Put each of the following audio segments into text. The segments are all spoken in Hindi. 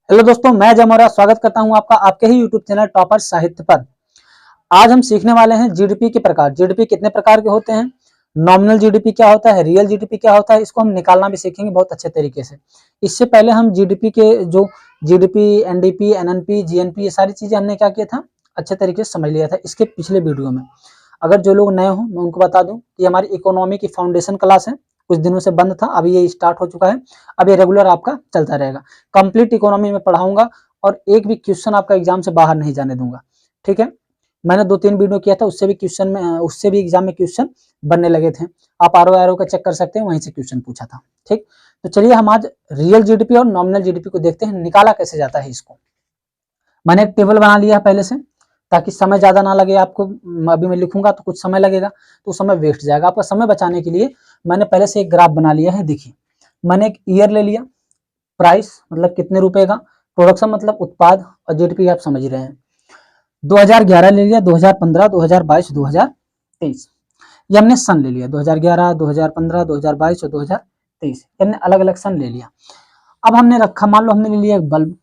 हेलो दोस्तों, मैं जय मौर्य स्वागत करता हूं आपका आपके ही यूट्यूब चैनल टॉपर साहित्य पर। आज हम सीखने वाले हैं जीडीपी के प्रकार। जीडीपी कितने प्रकार के होते हैं, नॉमिनल जीडीपी क्या होता है, रियल जीडीपी क्या होता है, इसको हम निकालना भी सीखेंगे बहुत अच्छे तरीके से। इससे पहले हम जीडीपी के जो जीडीपी, एनडीपी, एनएनपी, जीएनपी, ये सारी चीजें हमने क्या किया था, अच्छे तरीके से समझ लिया था इसके पिछले वीडियो में। अगर जो लोग नए हो मैं उनको बता दूं कि हमारी इकोनॉमी की फाउंडेशन क्लास है, कुछ दिनों से बंद था, अभी ये स्टार्ट हो चुका है। अब ये रेगुलर आपका चलता रहेगा। कंप्लीट इकोनॉमी में पढ़ाऊंगा और एक भी क्वेश्चन आपका एग्जाम से बाहर नहीं जाने दूंगा। ठीक है, मैंने 2-3 वीडियो किया था, उससे भी क्वेश्चन में उससे भी एग्जाम में क्वेश्चन बनने लगे थे। आप आर का चेक कर सकते हैं, वहीं से क्वेश्चन पूछा था। ठीक, तो चलिए हम आज रियल जीडीपी और नॉमिनल जीडीपी को देखते हैं, निकाला कैसे जाता है इसको। मैंने एक टेबल बना लिया पहले से, ताकि समय ज्यादा ना लगे आपको। अभी मैं लिखूंगा तो कुछ समय लगेगा, तो समय वेस्ट जाएगा। आपका समय बचाने के लिए मैंने पहले से एक ग्राफ बना लिया है। देखिए, मैंने एक ईयर ले लिया, प्राइस मतलब कितने रुपए का, प्रोडक्शन मतलब उत्पाद, और जीडीपी आप समझ रहे हैं। 2011 ले लिया, 2015, 2022, 2023। ये हमने सन ले लिया, 2011, 2015, 2022 और 2023। हमने अलग अलग सन ले लिया। अब हमने रखा, मान लो हमने ले लिया एक बल्ब।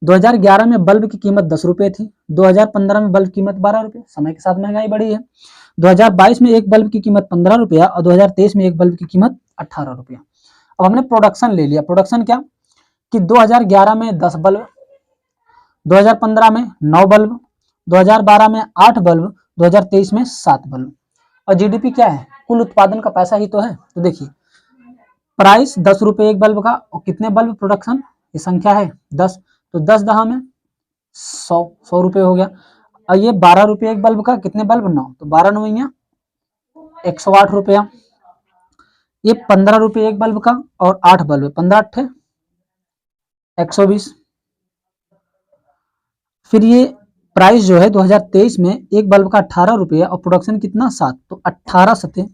2011 में बल्ब की कीमत 10 रुपए थी, 2015 में बल्ब की कीमत 12 रुपए। समय के साथ महंगाई बढ़ी है। 2022 में एक बल्ब की कीमत 15 रुपया और 2023 में एक बल्ब की कीमत 18 रुपया। अब हमने प्रोडक्शन ले लिया। प्रोडक्शन क्या कि 2011 में 10 बल्ब, 2015 में 9 बल्ब, 2012 में 8 बल्ब, 2023 में 7 बल्ब। और जीडीपी क्या है, कुल उत्पादन का पैसा ही तो है। तो देखिए, प्राइस 10 रुपए एक बल्ब का, और कितने बल्ब प्रोडक्शन, ये संख्या है 10, तो 10 दहा में 100 रुपए हो गया। और ये 12 रुपए एक बल्ब का, कितने बल्ब 9, तो 12 नौइया 108 रुपया। ये 15 रुपए एक बल्ब का और 8 बल्ब, 15 अट्ठे 120। फिर ये प्राइस जो है 2023 में एक बल्ब का 18 रुपया और प्रोडक्शन कितना 7, तो 18 सते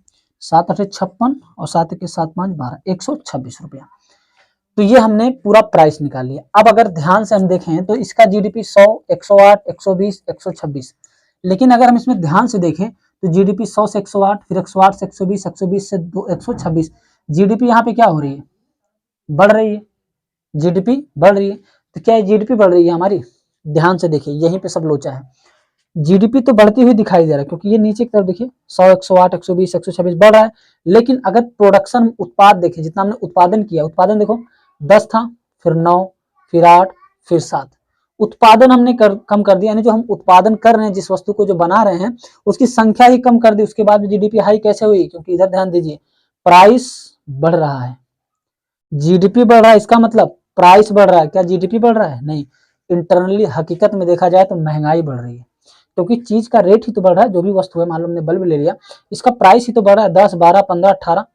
7 अठे 56 और 7 के 7 5 12, 126 रुपया। तो ये हमने पूरा प्राइस निकाल लिया। अब अगर ध्यान से हम देखें तो इसका जीडीपी 100, 108, 120, 126। लेकिन अगर हम इसमें ध्यान से देखें तो जीडीपी 100 से 108, फिर 108 से 120, 120 से 126। जीडीपी यहाँ पे क्या हो रही है, बढ़ रही है। जीडीपी बढ़ रही है, तो क्या जीडीपी बढ़ रही है हमारी, ध्यान से देखिए, यहीं पे सब लोचा है। जीडीपी तो बढ़ती हुई दिखाई दे रहा है, क्योंकि ये नीचे की तरफ देखिए 100, 108, 120, 126 बढ़ रहा है। लेकिन अगर प्रोडक्शन उत्पाद देखें, जितना हमने उत्पादन किया, उत्पादन देखो 10 था, फिर 9, फिर 8, फिर 7। उत्पादन हमने कम कर दिया, यानी जो हम उत्पादन कर रहे हैं, जिस वस्तु को जो बना रहे हैं, उसकी संख्या ही कम कर दी। उसके बाद जीडीपी हाई कैसे हुई, क्योंकि इधर ध्यान दीजिए, प्राइस बढ़ रहा है, जीडीपी बढ़ रहा है, इसका मतलब प्राइस बढ़ रहा है। क्या जीडीपी बढ़ रहा है, नहीं। इंटरनली हकीकत में देखा जाए तो महंगाई बढ़ रही है, क्योंकि चीज का रेट ही तो बढ़ रहा है। जो भी वस्तु है, मान लो हमने बल्ब ले लिया, इसका प्राइस ही तो बढ़ रहा है, 10, 12, 15, 18।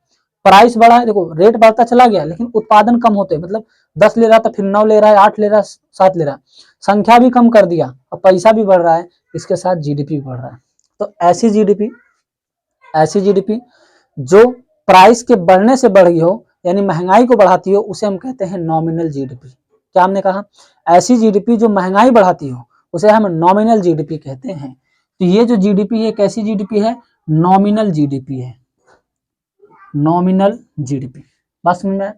प्राइस बढ़ा है, देखो रेट बढ़ता चला गया, लेकिन उत्पादन कम होते, मतलब 10 ले रहा था, फिर 9 ले रहा है, 8 ले रहा है, 7 ले रहा है, संख्या भी कम कर दिया और पैसा भी बढ़ रहा है, इसके साथ जीडीपी बढ़ रहा है। तो ऐसी जीडीपी जो प्राइस के बढ़ने से बढ़ गई हो, यानी महंगाई को बढ़ाती हो, उसे हम कहते हैं नॉमिनल जीडीपी। क्या हमने कहा, ऐसी जीडीपी जो महंगाई बढ़ाती हो, उसे हम नॉमिनल जीडीपी कहते हैं। तो ये जो जीडीपी है, कैसी जीडीपी है, नॉमिनल जीडीपी है, नॉमिनल जीडीपी। बात समझ में?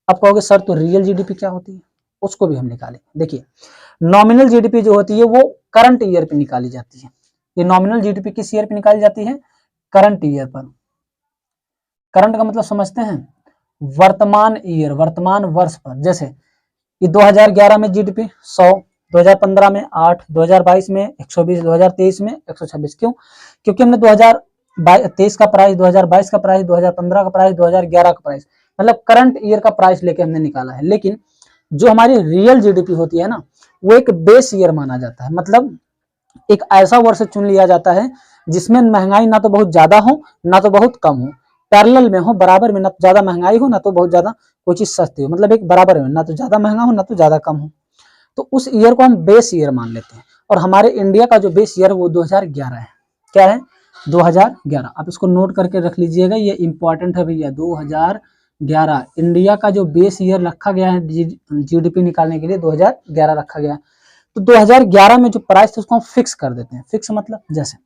अब कहोगे सर तो रियल जीडीपी क्या होती है, उसको भी हम निकालेंगे। देखिए, नॉमिनल जीडीपी जो होती है वो करंट ईयर पे निकाली जाती है। ये नॉमिनल जीडीपी किस ईयर पे निकाली जाती है, करंट ईयर पर। करंट का मतलब समझते हैं, वर्तमान ईयर, वर्तमान वर्ष पर। जैसे ये 2011 में जीडीपी 100, 2015 में 8, 2022 में 120, 2023 में 126। क्यों, क्योंकि हमने 2023 का प्राइस, 2022 का प्राइस, 2015 का प्राइस, 2011 का प्राइस, मतलब करंट ईयर का प्राइस लेके हमने निकाला है। लेकिन जो हमारी रियल जीडीपी होती है ना, वो एक बेस ईयर माना जाता है। मतलब एक ऐसा वर्ष चुन लिया जाता है जिसमें महंगाई ना तो बहुत ज्यादा हो, ना तो बहुत कम हो, पैरेलल में हो, बराबर में, ना तो ज्यादा महंगाई हो, ना तो बहुत ज्यादा कोई चीज सस्ती हो, मतलब एक बराबर में, ना तो ज्यादा महंगा हो, ना तो ज्यादा कम हो। तो उस ईयर को हम बेस ईयर मान लेते हैं। और हमारे इंडिया का जो बेस ईयर है वो 2011 है। क्या है, 2011। आप इसको नोट करके रख लीजिएगा, ये इंपॉर्टेंट है भैया। 2011 इंडिया का जो बेस ईयर रखा गया है जीडीपी निकालने के लिए, 2011 रखा गया है। तो 2011 में जो प्राइस था उसको हम फिक्स कर देते हैं। फिक्स मतलब जैसे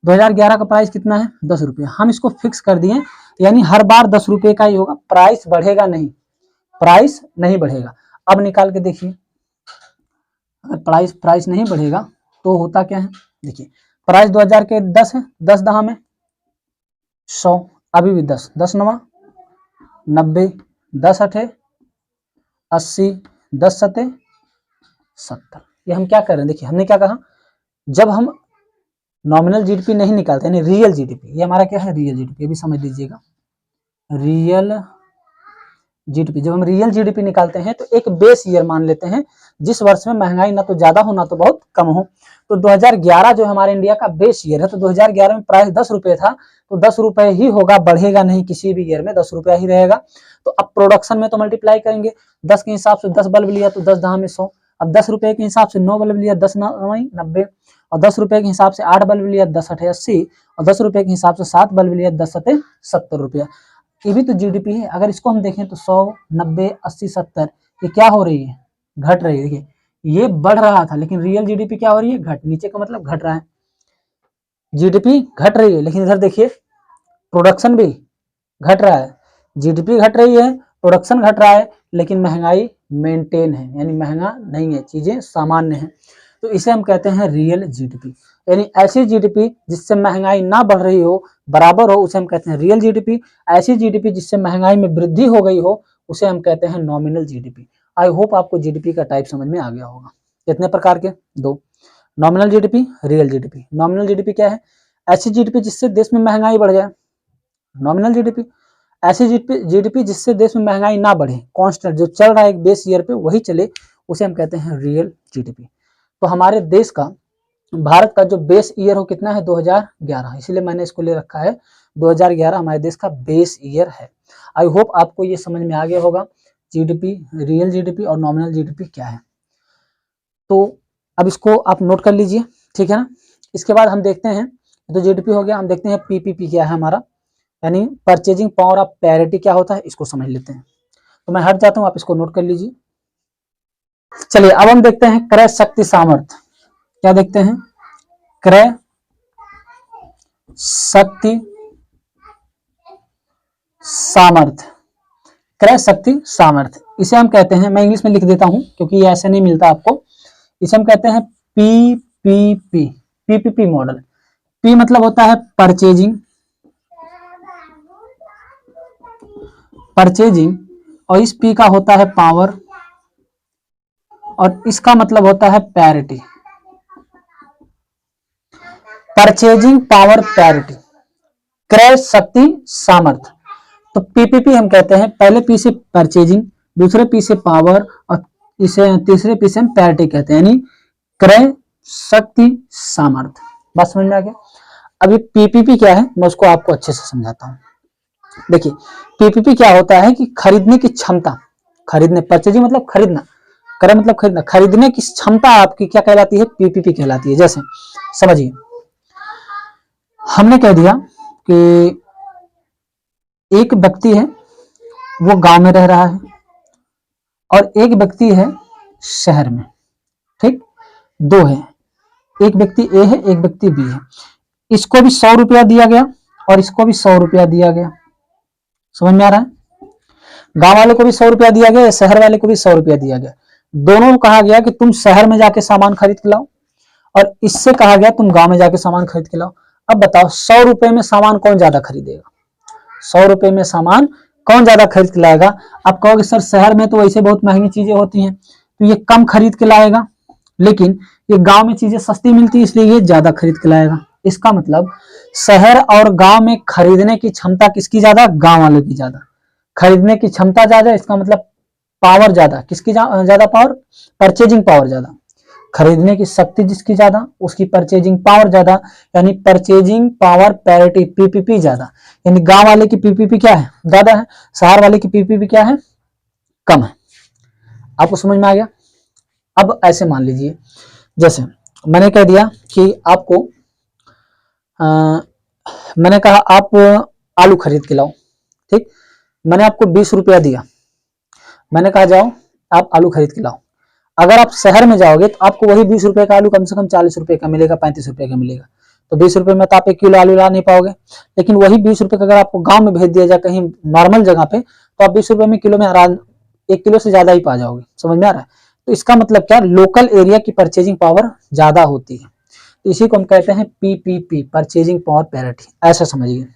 2011 का प्राइस कितना है, 10 रुपये, हम इसको फिक्स कर दिए, यानी हर बार 10 रुपये का ही होगा, प्राइस बढ़ेगा नहीं, प्राइस नहीं बढ़ेगा। अब निकाल के देखिए, अगर प्राइस नहीं बढ़ेगा तो होता क्या है, देखिए प्राइस 2000 के 10 है, 10 दहा में 100, अभी भी 10, 10 नवा 90, 10 अठे 80, 10 सते 70। ये हम क्या कर रहे हैं, देखिए हमने क्या कहा, जब हम नॉमिनल जीडीपी नहीं निकालते यानी रियल जीडीपी, ये हमारा क्या है रियल जीडीपी, ये भी समझ लीजिएगा रियल जीडीपी। जब हम रियल जीडीपी निकालते हैं तो एक बेस ईयर मान लेते हैं जिस वर्ष में महंगाई ना तो ज्यादा हो ना तो बहुत कम हो। तो 2011 जो हमारे इंडिया का बेस ईयर है, तो 2011 में प्राइस 10 रुपए था, तो 10 रुपए ही होगा, बढ़ेगा नहीं, किसी भी ईयर में 10 रुपया ही रहेगा। तो अब प्रोडक्शन में तो मल्टीप्लाई करेंगे, 10 के हिसाब से 10 बल्ब लिया तो 10 दहा में 100, अब 10 रुपए के हिसाब से 9 बल्ब लिया 10 9 90, और 10 रुपए के हिसाब से 8 बल्ब लिया 10 अठे 80, और 10 रुपए के हिसाब से 7 बल्ब लिया 10 सते 70 रुपया। ये भी तो जीडीपी है। अगर इसको हम देखें तो 100, 90, 80, 70 ये क्या हो रही है, घट रही है। देखिए ये बढ़ रहा था लेकिन रियल जीडीपी क्या हो रही है, घट, नीचे का मतलब घट रहा है, जीडीपी घट रही है। लेकिन इधर देखिए प्रोडक्शन भी घट रहा है, जीडीपी घट रही है, प्रोडक्शन घट रहा है, लेकिन महंगाई मेंटेन है, यानी महंगा नहीं है, चीजें सामान्य हैं। तो इसे हम कहते हैं रियल जीडीपी, यानी ऐसी जीडीपी जिससे महंगाई ना बढ़ रही हो, बराबर हो, उसे हम कहते हैं रियल जीडीपी। ऐसी जीडीपी जिससे महंगाई में वृद्धि हो गई हो, उसे हम कहते हैं नॉमिनल जीडीपी। आई होप आपको जीडीपी का टाइप समझ में आ गया होगा। कितने प्रकार के, दो, nominal GDP, real GDP. Nominal GDP क्या है, ऐसी जीडीपी जिससे देश में महंगाई बढ़ जाए, नॉमिनल जीडीपी। ऐसी जीडीपी जिससे देश में महंगाई ना बढ़े, कांस्टेंट जो चल रहा है एक बेस ईयर पे वही चले, उसे हम कहते हैं रियल जीडीपी। तो हमारे देश का, भारत का जो बेस ईयर हो कितना है, 2011, इसीलिए मैंने इसको ले रखा है 2011 हमारे देश का बेस ईयर है। आई होप आपको ये समझ में आ गया होगा जीडीपी, रियल जीडीपी और नॉमिनल जीडीपी क्या है। तो अब इसको आप नोट कर लीजिए, ठीक है ना। इसके बाद हम देखते हैं, तो जीडीपी हो गया, हम देखते हैं पीपीपी क्या है हमारा, यानी परचेजिंग पावर ऑफ पैरिटी क्या होता है, इसको समझ लेते हैं। तो मैं हट जाता हूं, आप इसको नोट कर लीजिए। चलिए अब हम देखते हैं क्रय शक्ति सामर्थ्य। क्या देखते हैं, क्रय शक्ति सामर्थ्य, क्रय शक्ति सामर्थ्य, इसे हम कहते हैं, मैं इंग्लिश में लिख देता हूं क्योंकि ये ऐसे नहीं मिलता आपको, इसे हम कहते हैं पीपीपी, पीपीपी मॉडल। पी मतलब होता है परचेजिंग, परचेजिंग, और इस पी का होता है पावर, और इसका मतलब होता है पैरिटी, परचेजिंग पावर पैरिटी, क्रय शक्ति सामर्थ्य। तो पीपीपी हम कहते हैं, पहले पी से परचेजिंग, दूसरे पी से पावर, और इसे तीसरे पी से हम पैरिटी कहते हैं, यानी क्रय शक्ति सामर्थ्य। बात समझ में आ गया। अभी पीपीपी क्या है मैं उसको आपको अच्छे से समझाता हूं। देखिए पीपीपी क्या होता है कि खरीदने की क्षमता, खरीदने, परचेजिंग मतलब खरीदना, क्रय मतलब खरीदना, खरीदने की क्षमता आपकी क्या कहलाती है, पीपीपी कहलाती है। जैसे समझिए, हमने कह दिया कि एक व्यक्ति है वो गांव में रह रहा है और एक व्यक्ति है शहर में, ठीक, दो है, एक व्यक्ति ए है एक व्यक्ति बी है, इसको भी 100 रुपया दिया गया और इसको भी 100 रुपया दिया गया। समझ में आ रहा है, गांव वाले को भी 100 रुपया दिया गया, शहर वाले को भी 100 रुपया दिया गया। दोनों को कहा गया कि तुम शहर में जाके सामान खरीद के लाओ, और इससे कहा गया तुम गांव में जाके सामान खरीद के लाओ। अब बताओ 100 रुपए में सामान कौन ज्यादा खरीदेगा, 100 रुपए में सामान कौन ज्यादा खरीद के लाएगा। आप कहोगे सर शहर में तो वैसे बहुत महंगी चीजें होती हैं तो ये कम खरीद के लाएगा, लेकिन ये गांव में चीजें सस्ती मिलती है इसलिए ये ज्यादा खरीद के लाएगा। इसका मतलब शहर और गांव में खरीदने की क्षमता किसकी ज्यादा, गांव वालों की ज्यादा, खरीदने की क्षमता ज्यादा, इसका मतलब पावर ज्यादा, किसकी ज्यादा पावर, परचेजिंग पावर ज्यादा, खरीदने की शक्ति जिसकी ज्यादा उसकी परचेजिंग पावर ज्यादा, यानी परचेजिंग पावर पैरिटी पीपीपी ज्यादा। यानी गांव वाले की पीपीपी क्या है, ज्यादा है, शहर वाले की पीपीपी क्या है, कम है। आपको समझ में आ गया। अब ऐसे मान लीजिए, जैसे मैंने कह दिया कि आपको मैंने कहा आप आलू खरीद के लाओ, ठीक, मैंने आपको 20 रुपया दिया, मैंने कहा जाओ आप आलू खरीद के लाओ। अगर आप शहर में जाओगे तो आपको वही 20 रुपए का आलू कम से कम 40 रुपए का मिलेगा, 35 रुपए का मिलेगा। तो 20 रुपए में तो आप 1 किलो आलू ला नहीं पाओगे, लेकिन वही 20 रुपए का अगर आपको गांव में भेज दिया जाए कहीं नॉर्मल जगह पे, तो आप 20 रुपए में किलो में आराम 1 किलो से ज्यादा ही पा जाओगे। समझ में आ रहा है। तो इसका मतलब क्या, लोकल एरिया की परचेजिंग पावर ज्यादा होती है, तो इसी को हम कहते हैं पीपीपी, परचेजिंग पावर पैरिटी, ऐसा समझिए।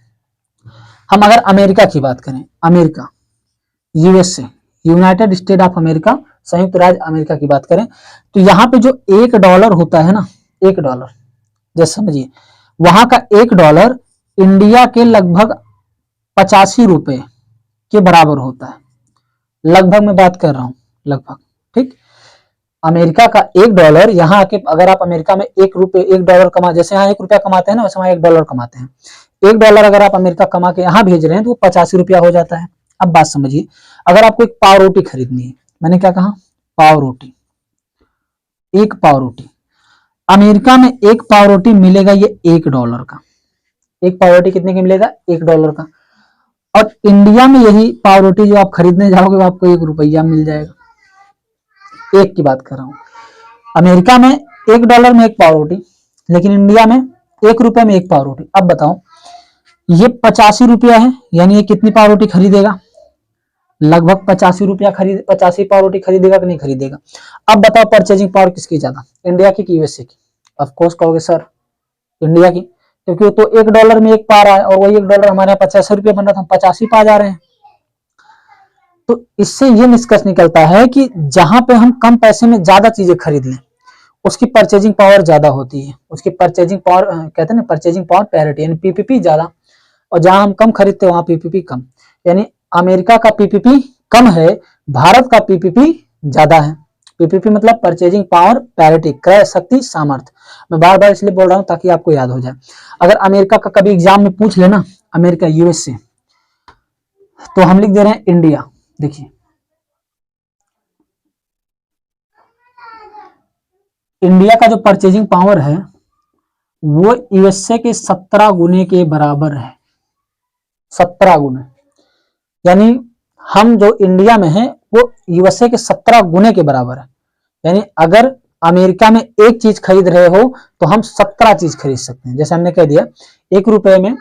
हम अगर अमेरिका की बात करें, America, USA, United state of America, संयुक्त राज्य अमेरिका की बात करें, तो यहाँ पे जो $1 होता है ना, $1, जैसे समझिए वहां का $1 इंडिया के लगभग 85 रुपए के बराबर होता है, लगभग मैं बात कर रहा हूं, लगभग, ठीक। अमेरिका का $1 यहाँ आके अगर आप अमेरिका में $1 कमा, जैसे यहाँ ₹1 कमाते हैं ना, वैसे वहां $1 कमाते हैं। $1 अगर आप अमेरिका कमा के यहाँ भेज रहे हैं तो वो 85 रुपया हो जाता है। अब बात समझिए, अगर आपको एक पाव रोटी खरीदनी है, मैंने क्या कहा, पाव रोटी, एक पाव रोटी, अमेरिका में एक पाव रोटी मिलेगा ये $1 का, एक पाव रोटी कितने का मिलेगा, $1 का। और इंडिया में यही पाव रोटी जो आप खरीदने जाओगे वो आपको ₹1 मिल जाएगा, एक की बात कर रहा हूं। अमेरिका में $1 में एक पाव रोटी, लेकिन इंडिया में ₹1 में एक पाव रोटी। अब बताओ, ये 85 रुपया है, यानी ये कितनी पाव रोटी खरीदेगा, लगभग 85 पाव रोटी खरीदेगा कि नहीं खरीदेगा। अब बताओ परचेजिंग पावर किसकी ज्यादा, इंडिया की कि यूएसए की। ऑफ कोर्स कहोगे सर इंडिया की, क्योंकि वो तो $1 में एक पा रहा है, और वही $1 हमारे यहाँ 85 रुपया बन रहा था, हम 85 पा जा रहे हैं। तो इससे ये निष्कर्ष निकलता है कि जहां पे हम कम पैसे में ज्यादा चीजें खरीद लें, उसकी परचेजिंग पावर ज्यादा होती है, उसकी परचेजिंग पावर कहते हैं ना, परचेजिंग पावर पैरिटी, यानी पीपीपी ज्यादा, और जहां हम कम खरीदते हैं वहां पीपीपी कम। यानी अमेरिका का पीपीपी कम है, भारत का पीपीपी ज्यादा है। पीपीपी मतलब परचेजिंग पावर पैरिटी, क्रय शक्ति सामर्थ्य। मैं बार बार इसलिए बोल रहा हूं ताकि आपको याद हो जाए। अगर अमेरिका का कभी एग्जाम में पूछ लेना, अमेरिका यूएसए, तो हम लिख दे रहे हैं इंडिया। देखिए इंडिया का जो परचेजिंग पावर है वो यूएसए के 17 गुने के बराबर है, 17 गुने। यानी हम जो इंडिया में है वो यूएसए के 17 गुने के बराबर है। यानी अगर अमेरिका में एक चीज खरीद रहे हो तो हम 17 चीज खरीद सकते हैं। जैसे हमने कह दिया ₹1 में,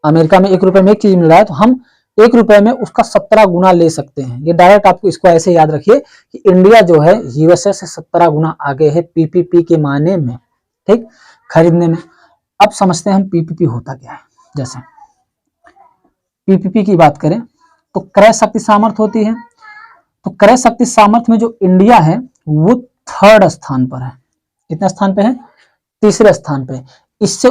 अमेरिका में ₹1 में एक चीज मिल रहा है, तो हम ₹1 में उसका 17 गुना ले सकते हैं। ये डायरेक्ट आपको इसको ऐसे याद रखिए कि इंडिया जो है यूएसए से 17 गुना आगे है पीपीपी के माने में, ठीक, खरीदने में। अब समझते हैं हम पीपीपी होता क्या है। जैसे पीपीपी की बात करें तो क्रय शक्ति सामर्थ्य होती है, तो क्रय शक्ति सामर्थ्य में जो इंडिया है वो 3rd स्थान पर है। कितने स्थान पे है, 3रे स्थान पे। इससे